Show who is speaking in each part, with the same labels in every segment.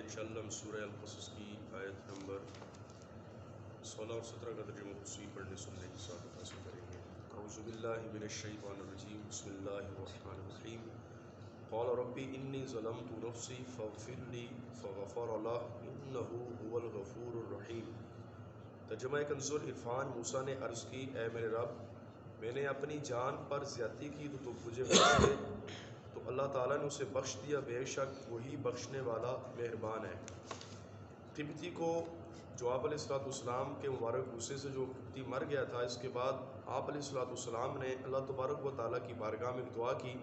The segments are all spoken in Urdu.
Speaker 1: انشاءاللہ ہم سورہ القصص کی آیت نمبر 16 اور 17 کا ترجمہ تفسیر پڑھنے سننے کی سعادت حاصل کریں گے۔ اعوذ باللہ من الشیطان الرجیم، بسم اللہ الرحمن الرحیم۔ قال ربی انی ظلمت نفسی فاغفر لی فغفر لہ انہ هو الغفور الرحیم۔ ترجمہ کنز العرفان۔ موسیٰ نے عرض کی، اے میرے رب، میں نے اپنی جان پر زیادتی کی تو مجھے بخش دے۔ تو اللہ تعالیٰ نے اسے بخش دیا، بے شک وہی بخشنے والا مہربان ہے۔ قبطی کو جو آپ علیہ السلام کے مبارک غصے سے جو قبطی مر گیا تھا، اس کے بعد آپ علیہ السلام نے اللہ تبارک و تعالیٰ کی بارگاہ میں دعا کی،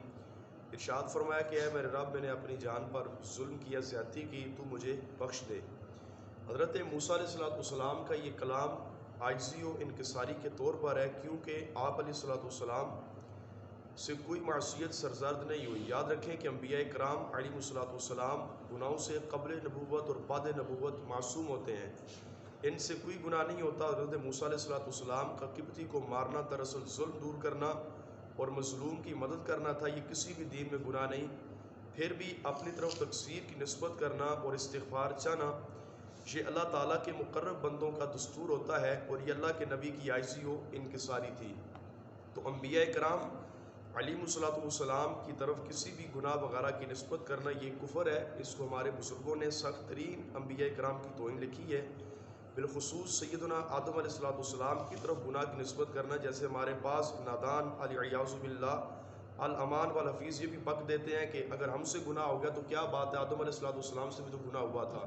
Speaker 1: ارشاد فرمایا کہ اے میرے رب، میں نے اپنی جان پر ظلم کیا، زیادتی کی، تو مجھے بخش دے۔ حضرت موسیٰ علیہ السلام کا یہ کلام عاجزی و انکساری کے طور پر ہے، کیونکہ آپ علیہ السلام سے کوئی معصیت سرزد نہیں ہوئی۔ یاد رکھیں کہ انبیاء کرام علیہ السلام گناہوں سے قبل نبوت اور بعد نبوت معصوم ہوتے ہیں، ان سے کوئی گناہ نہیں ہوتا۔ حضرت موسیٰ علیہ السلام کا قبطی کو مارنا دراصل ظلم دور کرنا اور مظلوم کی مدد کرنا تھا، یہ کسی بھی دین میں گناہ نہیں۔ پھر بھی اپنی طرف تقصیر کی نسبت کرنا اور استغفار چاہنا، یہ اللہ تعالیٰ کے مقرب بندوں کا دستور ہوتا ہے، اور یہ اللہ کے نبی کی عاجزی و انکساری تھی۔ تو انبیاء کرام علیہ السلام کی طرف کسی بھی گناہ وغیرہ کی نسبت کرنا یہ کفر ہے۔ اس کو ہمارے بزرگوں نے سخت ترین انبیاء کرام کی توہین لکھی ہے۔ بالخصوص سیدنا آدم علیہ السلام کی طرف گناہ کی نسبت کرنا، جیسے ہمارے پاس نادان الیاذ باللہ الامان والحفیظ یہ بھی بک دیتے ہیں کہ اگر ہم سے گناہ ہو گیا تو کیا بات ہے، آدم علیہ السلام سے بھی تو گناہ ہوا تھا۔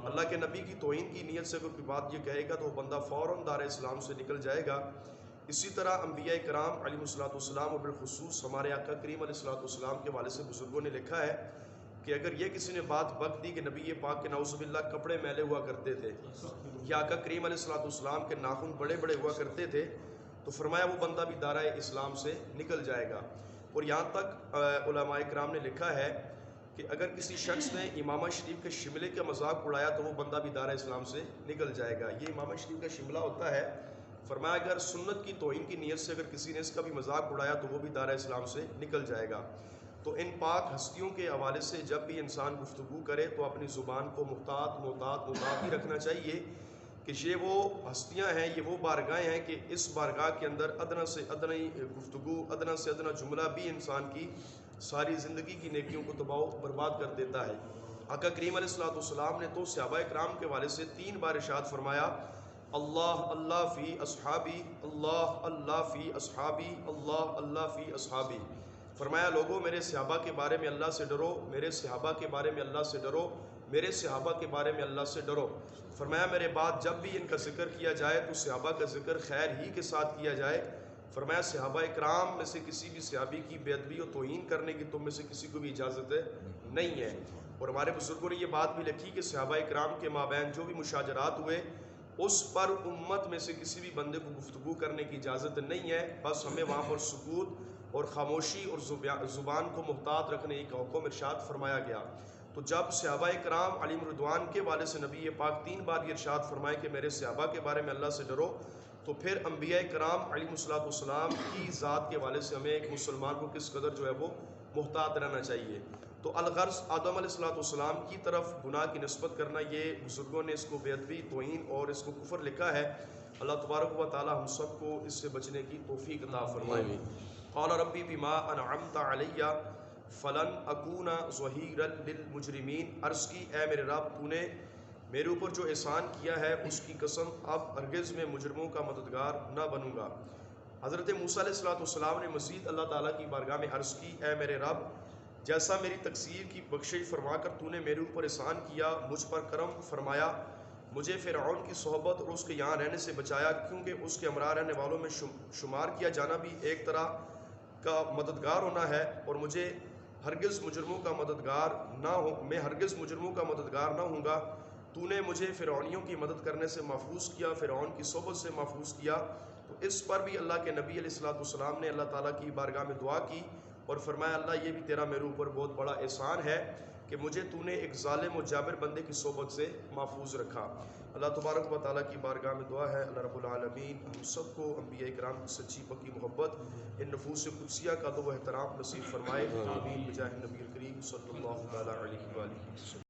Speaker 1: اللہ کے نبی کی توہین کی نیت سے کوئی بات یہ کہے گا تو وہ بندہ فوراً دار اسلام سے نکل جائے گا۔ اسی طرح انبیاء کرام علیہ السلام اور بالخصوص ہمارے آقا کریم علیہ السلام کے والے سے بزرگوں نے لکھا ہے کہ اگر یہ کسی نے بات بک دی کہ نبی پاک کے نعوذ باللہ کپڑے میلے ہوا کرتے تھے یا آقا کریم علیہ السلام کے ناخن بڑے بڑے ہوا کرتے تھے، تو فرمایا وہ بندہ بھی دائرہ اسلام سے نکل جائے گا۔ اور یہاں تک علماء کرام نے لکھا ہے کہ اگر کسی شخص نے امامہ شریف کے شملے کا مذاق اڑایا تو وہ بندہ بھی دائرہ اسلام سے نکل جائے گا۔ یہ امامہ شریف کا شملہ ہوتا ہے، فرمایا اگر سنت کی توہین کی نیت سے اگر کسی نے اس کا بھی مذاق اڑایا تو وہ بھی دائرہ اسلام سے نکل جائے گا۔ تو ان پاک ہستیوں کے حوالے سے جب بھی انسان گفتگو کرے تو اپنی زبان کو محتاط ہی رکھنا چاہیے کہ یہ وہ ہستیاں ہیں، یہ وہ بارگاہیں ہیں کہ اس بارگاہ کے اندر ادنا سے ادنی گفتگو، ادنا سے ادنا جملہ بھی انسان کی ساری زندگی کی نیکیوں کو تباہ و برباد کر دیتا ہے۔ آقا کریم علیہ السلام نے تو صحابہ کرام کے حوالے سے 3 بار ارشاد فرمایا، اللہ اللہ فی اصحابی، اللہ اللہ فی اصحابی، اللہ اللہ فی اصحابی۔ فرمایا لوگوں میرے صحابہ کے بارے میں اللہ سے ڈرو، میرے صحابہ کے بارے میں اللہ سے ڈرو، میرے صحابہ کے بارے میں اللہ سے ڈرو۔ فرمایا میرے بعد جب بھی ان کا ذکر کیا جائے تو صحابہ کا ذکر خیر ہی کے ساتھ کیا جائے۔ فرمایا صحابہ اکرام میں سے کسی بھی صحابی کی بے ادبی و توہین کرنے کی تم میں سے کسی کو بھی اجازت نہیں ہے۔ اور ہمارے بزرگوں نے یہ بات بھی لکھی کہ صحابہ اکرام کے مابین جو بھی مشاجرات ہوئے اس پر امت میں سے کسی بھی بندے کو گفتگو کرنے کی اجازت نہیں ہے، بس ہمیں وہاں پر سکوت اور خاموشی اور زبان کو محتاط رکھنے کا حکم ارشاد فرمایا گیا۔ تو جب صحابہ کرام علیہم رضوان کے والے سے نبی پاک 3 بار یہ ارشاد فرمائے کہ میرے صحابہ کے بارے میں اللہ سے ڈرو، تو پھر انبیاء کرام علیہ السلام کی ذات کے والے سے ہمیں ایک مسلمان کو کس قدر جو ہے وہ محتاط رہنا چاہیے۔ تو الغرض آدم علیہ السلام کی طرف گناہ کی نسبت کرنا، یہ بزرگوں نے اس کو بے ادبی، توہین اور اس کو کفر لکھا ہے۔ اللہ تبارک و تعالی ہم سب کو اس سے بچنے کی توفیق عطا فرمائے۔ قال ربی بما انعمت علی فلن اکون ظہیرا للمجرمین۔ عرض کی، اے میرے رب، تو نے میرے اوپر جو احسان کیا ہے اس کی قسم اب ہرگز میں مجرموں کا مددگار نہ بنوں گا۔ حضرت موسیٰ علیہ السلام نے مزید اللہ تعالیٰ کی بارگاہ میں عرض کی، اے میرے رب، جیسا میری تقصیر کی بخشش فرما کر تو نے میرے اوپر احسان کیا، مجھ پر کرم فرمایا، مجھے فرعون کی صحبت اور اس کے یہاں رہنے سے بچایا، کیونکہ اس کے ہمراہ رہنے والوں میں شمار کیا جانا بھی ایک طرح کا مددگار ہونا ہے، اور مجھے ہرگز مجرموں کا مددگار نہ ہوں گا۔ تو نے مجھے فرعونیوں کی مدد کرنے سے محفوظ کیا، فرعون کی صحبت سے محفوظ کیا۔ تو اس پر بھی اللہ کے نبی علیہ السلام نے اللہ تعالیٰ کی بارگاہ میں دعا کی اور فرمایا اللہ یہ بھی تیرا میرے اوپر بہت بڑا احسان ہے کہ مجھے تو نے ایک ظالم و جابر بندے کی صحبت سے محفوظ رکھا۔ اللہ تبارک و تعالیٰ کی بارگاہ میں دعا ہے اللہ رب العالمین ہم سب کو انبیاء کرام کی سچی پکی محبت، ان نفوس قدسیہ کا ادب و احترام نصیب فرمائے۔ آمین بجاہ نبی الکریم صلی اللہ تعالیٰ علیہ وآلہ وسلم۔